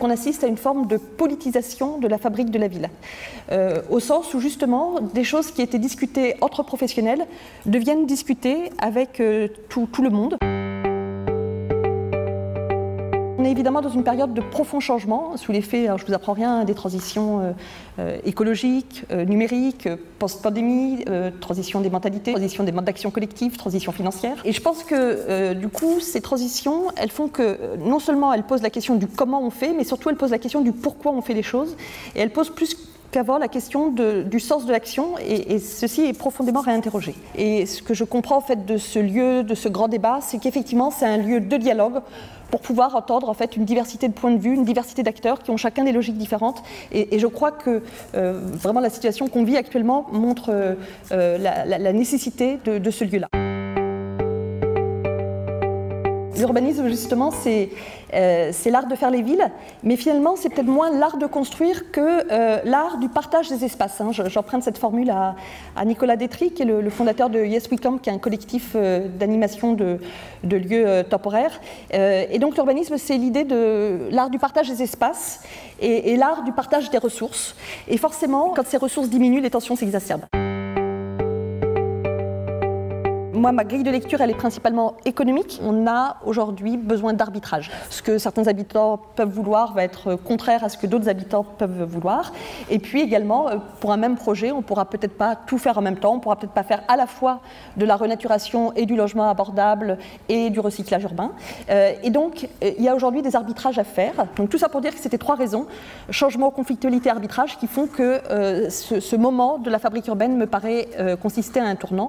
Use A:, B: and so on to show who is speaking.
A: qu'on assiste à une forme de politisation de la fabrique de la ville, au sens où justement des choses qui étaient discutées entre professionnels deviennent discutées avec tout le monde. On est évidemment dans une période de profond changement, sous l'effet, je ne vous apprends rien, des transitions écologiques, numériques, post-pandémie, transition des mentalités, transition des modes d'action collective, transition financière. Et je pense que du coup, ces transitions, elles font que non seulement elles posent la question du comment on fait, mais surtout elles posent la question du pourquoi on fait les choses. Et elles posent plus qu'avant la question du sens de l'action, et ceci est profondément réinterrogé. Et ce que je comprends en fait de ce lieu, de ce grand débat, c'est qu'effectivement c'est un lieu de dialogue pour pouvoir entendre en fait une diversité de points de vue, une diversité d'acteurs qui ont chacun des logiques différentes. Et je crois que vraiment la situation qu'on vit actuellement montre la nécessité de ce lieu-là. L'urbanisme, justement, c'est l'art de faire les villes, mais finalement, c'est peut-être moins l'art de construire que l'art du partage des espaces. J'emprunte cette formule à Nicolas Détry, qui est le fondateur de Yes We Camp, qui est un collectif d'animation de lieux temporaires. Et donc, l'urbanisme, c'est l'idée de l'art du partage des espaces et l'art du partage des ressources. Et forcément, quand ces ressources diminuent, les tensions s'exacerbent. Moi, ma grille de lecture, elle est principalement économique. On a aujourd'hui besoin d'arbitrage. Ce que certains habitants peuvent vouloir va être contraire à ce que d'autres habitants peuvent vouloir. Et puis également, pour un même projet, on ne pourra peut-être pas tout faire en même temps. On ne pourra peut-être pas faire à la fois de la renaturation et du logement abordable et du recyclage urbain. Et donc, il y a aujourd'hui des arbitrages à faire. Donc tout ça pour dire que c'était trois raisons, changement, conflictualité, arbitrage, qui font que ce moment de la fabrique urbaine me paraît consister à un tournant.